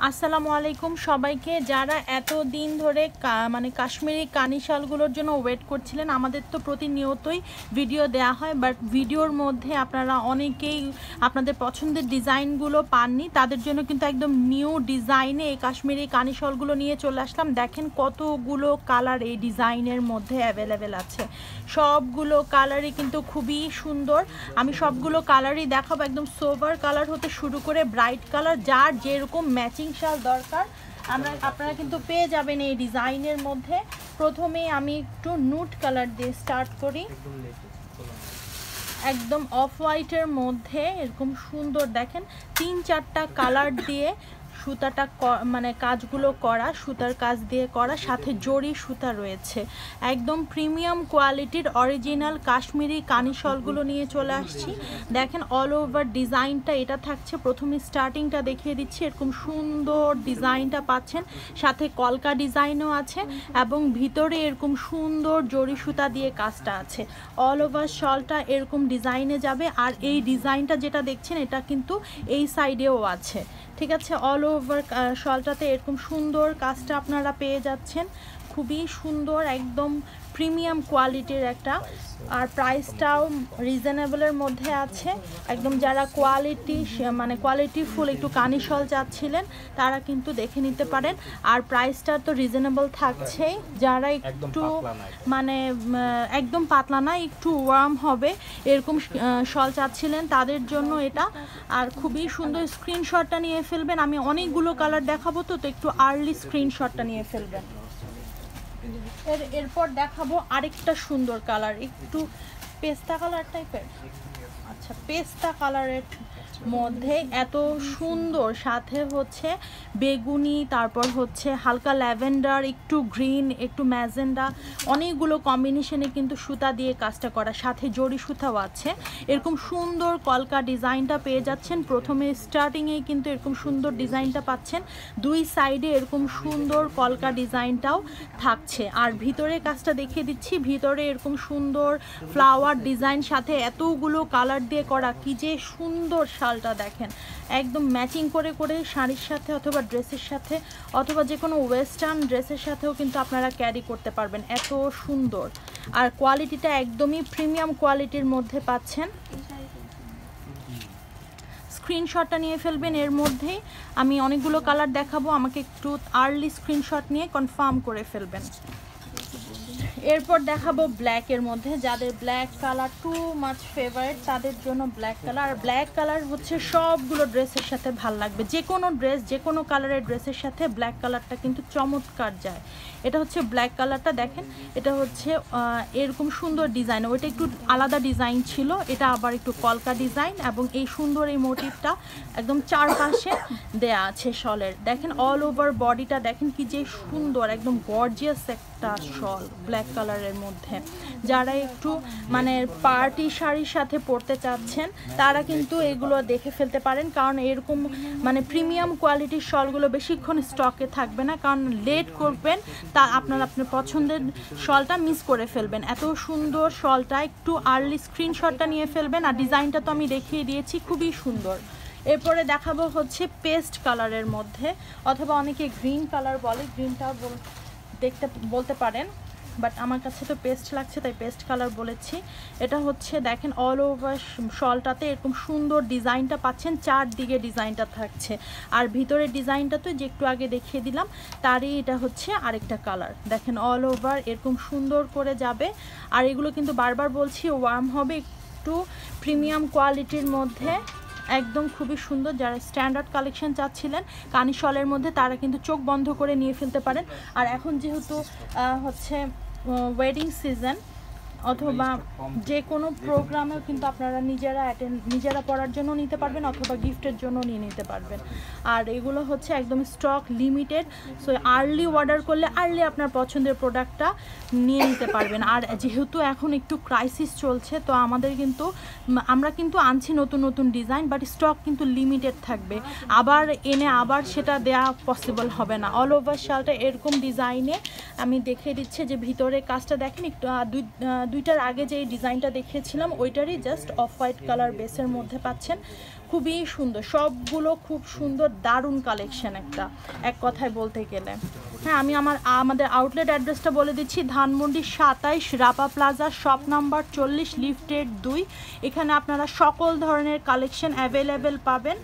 আসসালামু আলাইকুম সবাইকে। যারা এত দিন ধরে মানে কাশ্মীরি কানি শালগুলোর জন্য ওয়েট করছিলেন, আমাদের তো প্রতিনিয়তই ভিডিও দেয়া হয়, বাট ভিডিওর মধ্যে আপনারা অনেকেই আপনাদের পছন্দের ডিজাইনগুলো পাননি। তাদের জন্য কিন্তু একদম নিউ ডিজাইনে এই কাশ্মীরি কানি শালগুলো নিয়ে চলে আসলাম। দেখেন কতগুলো কালার এই ডিজাইনের মধ্যে অ্যাভেলেবেল আছে। সবগুলো কালারই কিন্তু খুবই সুন্দর। আমি সবগুলো কালারই দেখাবো, একদম সোভার কালার হতে শুরু করে ব্রাইট কালার, যার যেরকম ম্যাচিং শাল দরকার আপনারা কিন্তু পেয়ে যাবেন এই ডিজাইনের মধ্যে। প্রথমে আমি একটু নুট কালার দিয়ে স্টার্ট করি। একদম অফ হোয়াইটের মধ্যে এরকম সুন্দর দেখেন 3-4টা কালার দিয়ে সুতাটা মানে কাজগুলো করা, সুতার কাজ দিয়ে করা, সাথে জরি সুতা রয়েছে। একদম প্রিমিয়াম কোয়ালিটির অরিজিনাল কাশ্মীরি কানি শলগুলো নিয়ে চলে আসছি। দেখেন অল ওভার ডিজাইনটা এটা থাকছে। প্রথমে স্টার্টিংটা দেখিয়ে দিচ্ছি, এরকম সুন্দর ডিজাইনটা পাচ্ছেন, সাথে কলকা ডিজাইনও আছে এবং ভিতরে এরকম সুন্দর জরি সুতা দিয়ে কাজটা আছে। অল ওভার শলটা এরকম ডিজাইনে যাবে। আর এই ডিজাইনটা যেটা দেখছেন এটা কিন্তু এই সাইডেও আছে, ঠিক আছে। অল ওভার শলটাতে এরকম সুন্দর কাজটা আপনারা পেয়ে যাচ্ছেন, খুবই সুন্দর, একদম প্রিমিয়াম কোয়ালিটির একটা। আর প্রাইসটাও রিজনেবলের মধ্যে আছে। একদম যারা কোয়ালিটিফুল একটু কানি শল চাচ্ছিলেন তারা কিন্তু দেখে নিতে পারেন। আর প্রাইসটা তো রিজনেবল থাকছেই। যারা একটু মানে একদম পাতলা না, একটু ওয়ার্ম হবে এরকম শল চাচ্ছিলেন তাদের জন্য এটা। আর খুবই সুন্দর, স্ক্রিনশটটা নিয়ে ফেলবেন। আমি অনেকগুলো কালার দেখাবো, তো একটু আর্লি স্ক্রিনশটটা নিয়ে ফেলবেন। এরপর দেখাবো আরেকটা সুন্দর কালার, একটু পেস্তা কালার টাইপের। আচ্ছা, পেস্তা কালারের মধ্যে এত সুন্দর, সাথে হচ্ছে বেগুনি, তারপর হচ্ছে হালকা ল্যাভেন্ডার, একটু গ্রিন, একটু ম্যাজেন্ডা, অনেকগুলো কম্বিনেশনে কিন্তু সুতা দিয়ে কাজটা করা, সাথে জরি সুতাও আছে। এরকম সুন্দর কলকা ডিজাইনটা পেয়ে যাচ্ছেন। প্রথমে স্টার্টিংয়েই কিন্তু এরকম সুন্দর ডিজাইনটা পাচ্ছেন, দুই সাইডে এরকম সুন্দর কলকা ডিজাইনটাও থাকছে। আর ভিতরে কাজটা দেখিয়ে দিচ্ছি, ভিতরে এরকম সুন্দর ফ্লাওয়ার ডিজাইন, সাথে এতগুলো কালার দিয়ে করা, কি যে সুন্দর শালটা দেখেন। একদম ম্যাচিং করে করে শাড়ির সাথে অথবা ড্রেসের সাথে অথবা যে কোনো ওয়েস্টার্ন ড্রেসের সাথেও কিন্তু আপনারা ক্যারি করতে পারবেন, এত সুন্দর। আর কোয়ালিটিটা একদমই প্রিমিয়াম কোয়ালিটির মধ্যে পাচ্ছেন। স্ক্রিনশটটা নিয়ে ফেলবেন। এর মধ্যেই আমি অনেকগুলো কালার দেখাবো, আমাকে একটু আর্লি স্ক্রিনশট নিয়ে কনফার্ম করে ফেলবেন। এরপর দেখাবো ব্ল্যাকের মধ্যে, যাদের black colour too much favourite তাদের জন্য ব্ল্যাক কালার। আর ব্ল্যাক কালার হচ্ছে সবগুলো ড্রেসের সাথে ভাল লাগবে, যে কোনো ড্রেস, যে কোনো কালারের ড্রেসের সাথে ব্ল্যাক কালারটা কিন্তু চমৎকার যায়। এটা হচ্ছে ব্ল্যাক কালারটা, দেখেন এটা হচ্ছে এরকম সুন্দর ডিজাইন, ওইটা একটু আলাদা ডিজাইন ছিল, এটা আবার একটু কলকা ডিজাইন, এবং এই সুন্দর এই মোটিভটা একদম চারপাশে দেয়া আছে শলের। দেখেন অল ওভার বডিটা দেখেন কি যে সুন্দর, একদম গর্জিয়াস একটা শল ব্ল্যাক কালারের মধ্যে। যারা একটু মানে পার্টি শাড়ির সাথে পরতে চাচ্ছেন তারা কিন্তু এগুলো দেখে ফেলতে পারেন, কারণ এরকম মানে প্রিমিয়াম কোয়ালিটির শলগুলো বেশিক্ষণ স্টকে থাকবে না, কারণ লেট করবেন তা আপনার পছন্দের শলটা মিস করে ফেলবেন। এত সুন্দর শলটা, একটু আর্লি স্ক্রিনশটটা নিয়ে ফেলবেন। আর ডিজাইনটা তো আমি দেখিয়ে দিয়েছি, খুবই সুন্দর। এরপরে দেখাবো হচ্ছে পেস্ট কালারের মধ্যে, অথবা অনেকে গ্রিন কালার বলে, গ্রিনটা বলতে পারেন, বাট আমার কাছে তো পেস্ট লাগছে তাই পেস্ট কালার বলেছি। এটা হচ্ছে দেখেন অল ওভার শলটাতে এরকম সুন্দর ডিজাইনটা পাচ্ছেন, চারদিকে ডিজাইনটা থাকছে। আর ভিতরের ডিজাইনটা তো যে একটু আগে দেখিয়ে দিলাম, তারই এটা হচ্ছে আরেকটা কালার। দেখেন অল ওভার এরকম সুন্দর করে যাবে। আর এগুলো কিন্তু বারবার বলছি ওয়ার্ম হবে, একটু প্রিমিয়াম কোয়ালিটির মধ্যে, একদম খুবই সুন্দর। যারা স্ট্যান্ডার্ড কালেকশন চাচ্ছিলেন কানি শলের মধ্যে তারা কিন্তু চোখ বন্ধ করে নিয়ে ফেলতে পারেন। আর এখন যেহেতু হচ্ছে ওয়েডিং সিজন, অথবা যে কোনো প্রোগ্রামেও কিন্তু আপনারা নিজেরা পড়ার জন্য নিতে পারবেন, অথবা গিফটের জন্য নিয়ে নিতে পারবেন। আর এগুলো হচ্ছে একদম stock limited, so early order করলে আর্লি আপনার পছন্দের প্রোডাক্টটা নিয়ে নিতে পারবেন। আর যেহেতু এখন একটু ক্রাইসিস চলছে, তো আমরা কিন্তু আনছি নতুন নতুন ডিজাইন, বাট স্টক কিন্তু লিমিটেড থাকবে, আবার সেটা দেয়া পসিবল হবে না। অল ওভার শালটা এরকম ডিজাইনে আমি দেখিয়ে দিচ্ছি, যে ভিতরে কাজটা দেখেন একটু দুইটার আগে যে ডিজাইনটা দেখিয়েছিলাম ওইটারই জাস্ট অফ হোয়াইট কালার বেসের মধ্যে পাচ্ছেন। খুবই সুন্দর, সবগুলো খুব সুন্দর, দারুণ কালেকশন একটা, এক কথায় বলতে গেলে। হ্যাঁ, আমি আমাদের আউটলেট অ্যাড্রেসটা বলে দিচ্ছি, Dhanmondi 27 Rapa Plaza, shop number 40, লিফটেড 2। এখানে আপনারা সকল ধরনের কালেকশন অ্যাভেলেবেল পাবেন।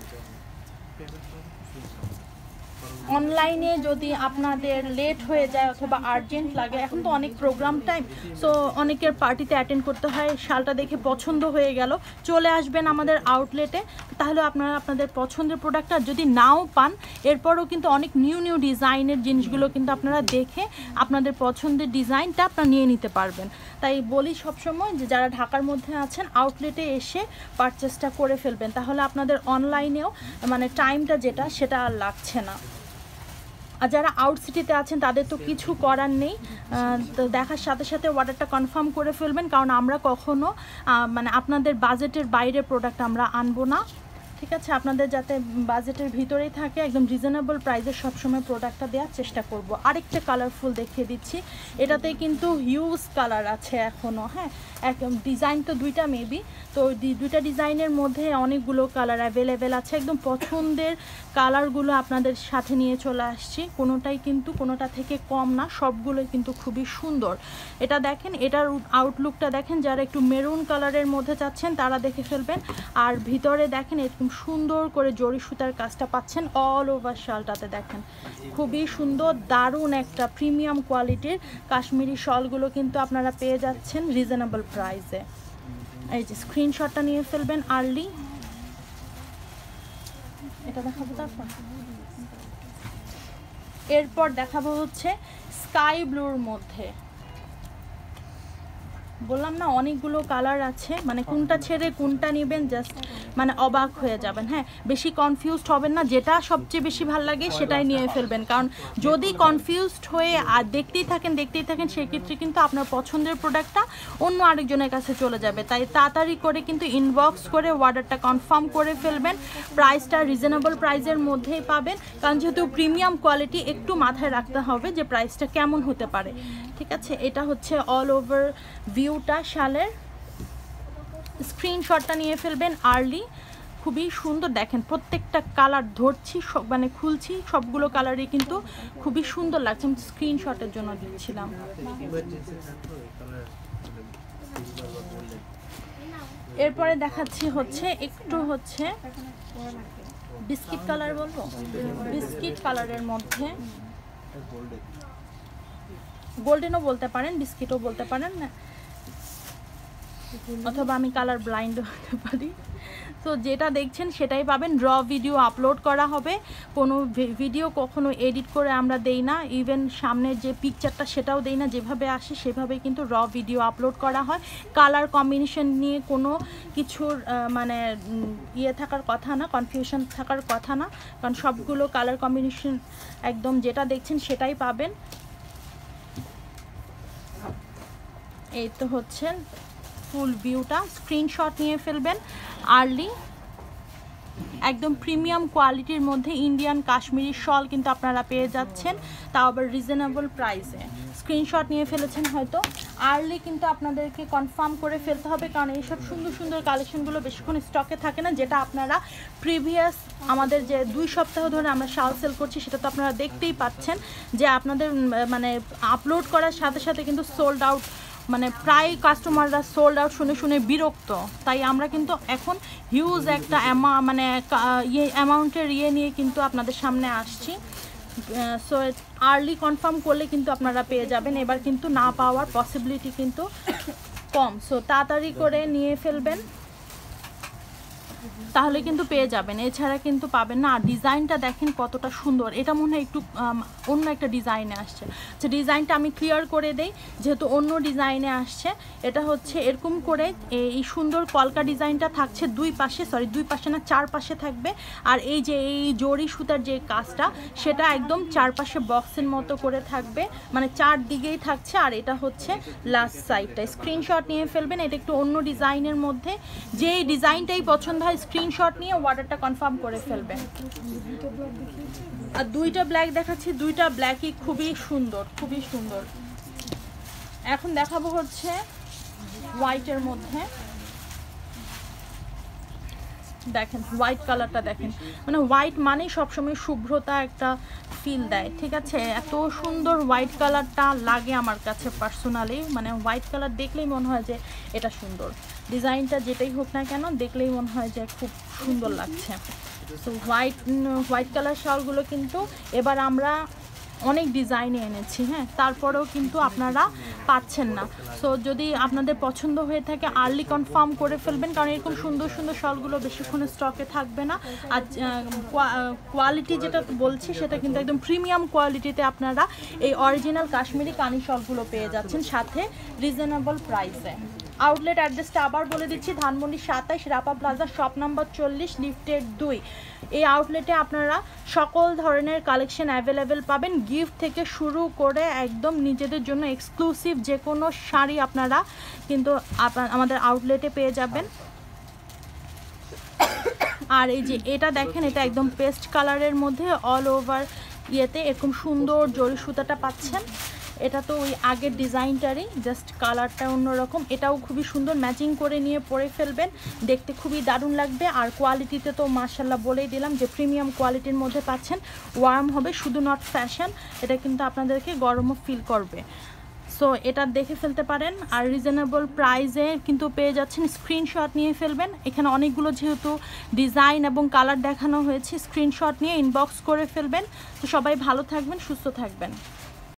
অনলাইনে যদি আপনাদের লেট হয়ে যায় অথবা আর্জেন্ট লাগে, এখন তো অনেক প্রোগ্রাম টাইম, সো অনেকের পার্টিতে অ্যাটেন্ড করতে হয়, শালটা দেখে পছন্দ হয়ে গেল, চলে আসবেন আমাদের আউটলেটে, তাহলে আপনারা আপনাদের পছন্দের প্রোডাক্টটা যদি নাও পান, এরপরও কিন্তু অনেক নিউ ডিজাইনের জিনিসগুলো কিন্তু আপনারা দেখে আপনাদের পছন্দের ডিজাইনটা আপনারা নিয়ে নিতে পারবেন। তাই বলি সবসময় যে যারা ঢাকার মধ্যে আছেন, আউটলেটে এসে পারচেসটা করে ফেলবেন, তাহলে আপনাদের অনলাইনেও মানে টাইমটা যেটা সেটা আর লাগছে না। আর যারা আউট সিটিতে আছেন তাদের তো কিছু করার নেই, তো দেখার সাথে সাথে অর্ডারটা কনফার্ম করে ফেলবেন, কারণ আমরা কখনো মানে আপনাদের বাজেটের বাইরে প্রোডাক্ট আমরা আনবো না। ঠিক আছে, আপনাদের যাতে বাজেটের ভিতরেই থাকে, একদম রিজনেবল প্রাইসে সবসময় প্রোডাক্টটা দেওয়ার চেষ্টা করব। আরেকটা কালারফুল দেখিয়ে দিচ্ছি, এটাতে কিন্তু হিউজ কালার আছে এখনও। হ্যাঁ, ডিজাইন তো দুইটা মেবি, তো দুইটা ডিজাইনের মধ্যে অনেকগুলো কালার অ্যাভেলেবেল আছে, একদম পছন্দের কালারগুলো আপনাদের সাথে নিয়ে চলে আসছি। কোনোটাই কিন্তু কোনোটা থেকে কম না, সবগুলোই কিন্তু খুবই সুন্দর। এটা দেখেন, এটার আউটলুকটা দেখেন, যারা একটু মেরুন কালারের মধ্যে চাচ্ছেন তারা দেখে ফেলবেন। আর ভিতরে দেখেন এরকম সুন্দর করে জরি সুতার কাজটা পাচ্ছেন অল ওভার শালটাতে, দেখেন খুবই সুন্দর, দারুণ একটা প্রিমিয়াম কোয়ালিটির কাশ্মীরি শলগুলো কিন্তু আপনারা পেয়ে যাচ্ছেন রিজনেবল প্রাইসে। এই যে স্ক্রিনশটটা নিয়ে ফেলবেন আর্লি। এটা দেখাবো, তারপর এরপর দেখাবো হচ্ছে স্কাই ব্লুর মধ্যে। বললাম না অনেকগুলো কালার আছে, মানে কোনটা ছেড়ে কোনটা নেবেন জাস্ট মানে অবাক হয়ে যাবেন। হ্যাঁ, বেশি কনফিউজড হবেন না, যেটা সবচেয়ে বেশি ভালো লাগে সেটাই নিয়ে ফেলবেন, কারণ যদি কনফিউজড হয়ে আর দেখতেই থাকেন সেক্ষেত্রে কিন্তু আপনার পছন্দের প্রোডাক্টটা অন্য আরেকজনের কাছে চলে যাবে। তাই তাড়াতাড়ি করে কিন্তু ইনবক্স করে অর্ডারটা কনফার্ম করে ফেলবেন, প্রাইসটা রিজনেবল প্রাইসের মধ্যেই পাবেন, কারণ যেহেতু প্রিমিয়াম কোয়ালিটি একটু মাথায় রাখতে হবে যে প্রাইসটা কেমন হতে পারে। ঠিক আছে, এটা হচ্ছে অল ওভার ভিউটা শালের, স্ক্রিনশটটা নিয়ে ফেলবেন আর্লি। খুবই সুন্দর, দেখেন প্রত্যেকটা কালার ধরছি, সব মানে খুলছি, সবগুলো কালারই কিন্তু খুবই সুন্দর লাগছে। আমি স্ক্রিনশটের জন্য দিচ্ছিলাম। এরপরে দেখাচ্ছি হচ্ছে একটু হচ্ছে বিস্কিট কালার, বলবো বিস্কিট কালারের মধ্যে, গোল্ডেনও বলতে পারেন, বিস্কিটও বলতে পারেন, অথবা আমি কালার ব্লাইন্ড হতে পারি। তো যেটা দেখছেন সেটাই পাবেন। র ভিডিও আপলোড করা হবে, কোনো ভিডিও কখনো এডিট করে আমরা দেই না, ইভেন সামনের যে পিকচারটা সেটাও দেই না, যেভাবে আসে সেভাবেই কিন্তু র ভিডিও আপলোড করা হয়। কালার কম্বিনেশন নিয়ে কোনো কিছুর মানে ইয়ে থাকার কথা না, কনফিউশন থাকার কথা না, কারণ সবগুলো কালার কম্বিনেশন একদম যেটা দেখছেন সেটাই পাবেন। এই তো হচ্ছে ফুল ভিউটা, স্ক্রিনশট নিয়ে ফেলবেন আর্লি। একদম প্রিমিয়াম কোয়ালিটির মধ্যে ইন্ডিয়ান কাশ্মীরি শল কিন্তু আপনারা পেয়ে যাচ্ছেন, তাও আবার রিজনেবল প্রাইসে। স্ক্রিনশট নিয়ে ফেলেছেন হয়তো, আর্লি কিন্তু আপনাদেরকে কনফার্ম করে ফেলতে হবে, কারণ এইসব সুন্দর সুন্দর কালেকশনগুলো বেশিক্ষণ স্টকে থাকে না, যেটা আপনারা প্রিভিয়াস আমাদের যে 2 সপ্তাহ ধরে আমরা শাল সেল করছি সেটা তো আপনারা দেখতেই পাচ্ছেন যে আপনাদের মানে আপলোড করার সাথে সাথে কিন্তু সোল্ড আউট, মানে প্রায় কাস্টমাররা সোল্ড আউট শুনে বিরক্ত। তাই আমরা কিন্তু এখন হিউজ একটা মানে অ্যামাউন্টের নিয়ে কিন্তু আপনাদের সামনে আসছি। সো আর্লি কনফার্ম করলে কিন্তু আপনারা পেয়ে যাবেন, এবার কিন্তু না পাওয়ার পসিবিলিটি কিন্তু কম। সো তাড়াতাড়ি করে নিয়ে ফেলবেন, তাহলে কিন্তু পেয়ে যাবেন, এছাড়া কিন্তু পাবেন না। আর ডিজাইনটা দেখেন কতটা সুন্দর, এটা মনে হয় একটু অন্য একটা ডিজাইনে আসছে। আচ্ছা, ডিজাইনটা আমি ক্লিয়ার করে দেই, যেহেতু অন্য ডিজাইনে আসছে। এটা হচ্ছে এরকম করে এই সুন্দর কলকা ডিজাইনটা থাকছে দুই পাশে না 4 পাশে থাকবে। আর এই যে এই জরি সুতার যে কাজটা সেটা একদম 4 পাশে বক্সের মতো করে থাকবে, মানে 4 দিকেই থাকছে। আর এটা হচ্ছে লাস্ট সাইডটা। স্ক্রিনশট নিয়ে ফেলবেন, এটা একটু অন্য ডিজাইনের মধ্যে, যেই ডিজাইনটাই পছন্দ হয় স্ক্রিনশট নিয়ে অর্ডারটা কনফার্ম করে ফেলবেন। আর 2টা ব্ল্যাক দেখাচ্ছি, 2টা ব্ল্যাকই খুবই সুন্দর, খুবই সুন্দর। এখন দেখাবো হচ্ছে হোয়াইটের মধ্যে, দেখেন হোয়াইট কালারটা দেখেন, মানে হোয়াইট মানেই সবসময় শুভ্রতা একটা ফিল দেয়, ঠিক আছে? এত সুন্দর হোয়াইট কালারটা লাগে আমার কাছে পার্সোনালি, মানে হোয়াইট কালার দেখলেই মনে হয় যে এটা সুন্দর, ডিজাইনটা যেটাই হোক না কেন দেখলেই মনে হয় যে খুব সুন্দর লাগছে। সো হোয়াইট কালার শালগুলো কিন্তু এবার আমরা অনেক ডিজাইনে এনেছি, হ্যাঁ, তারপরেও কিন্তু আপনারা পাচ্ছেন না। সো যদি আপনাদের পছন্দ হয়ে থাকে আর্লি কনফার্ম করে ফেলবেন, কারণ এরকম সুন্দর সুন্দর শালগুলো বেশিক্ষণ স্টকে থাকবে না। আর কোয়ালিটি যেটা বলছি সেটা কিন্তু একদম প্রিমিয়াম কোয়ালিটিতে আপনারা এই অরিজিনাল কাশ্মীরি কানি শালগুলো পেয়ে যাচ্ছেন, সাথে রিজনেবল প্রাইসে। আউটলেট অ্যাড্রেসটা আবার বলে দিচ্ছি, Dhanmondi 27, Rapa Plaza, shop number 40, লিফটেড 2। এই আউটলেটে আপনারা সকল ধরনের কালেকশন অ্যাভেলেবেল পাবেন, গিফট থেকে শুরু করে একদম নিজেদের জন্য এক্সক্লুসিভ যে কোনো শাড়ি আপনারা কিন্তু আমাদের আউটলেটে পেয়ে যাবেন। আর এই যে এটা দেখেন, এটা একদম পেস্ট কালারের মধ্যে অল ওভার ইয়েতে এরকম সুন্দর জরি সুতাটা পাচ্ছেন। এটা তো ওই আগের ডিজাইনটারই, জাস্ট কালারটা অন্যরকম। এটাও খুবই সুন্দর, ম্যাচিং করে নিয়ে পরে ফেলবেন, দেখতে খুবই দারুণ লাগবে। আর কোয়ালিটিতে তো মাশাল্লাহ বলেই দিলাম যে প্রিমিয়াম কোয়ালিটির মধ্যে পাচ্ছেন, ওয়ার্ম হবে, শুধু নট ফ্যাশন, এটা কিন্তু আপনাদেরকে গরমও ফিল করবে। সো এটা দেখে ফেলতে পারেন, আর রিজনেবল প্রাইসে কিন্তু পেয়ে যাচ্ছেন। স্ক্রিনশট নিয়ে ফেলবেন, এখানে অনেকগুলো যেহেতু ডিজাইন এবং কালার দেখানো হয়েছে, স্ক্রিনশট নিয়ে ইনবক্স করে ফেলবেন। তো সবাই ভালো থাকবেন, সুস্থ থাকবেন।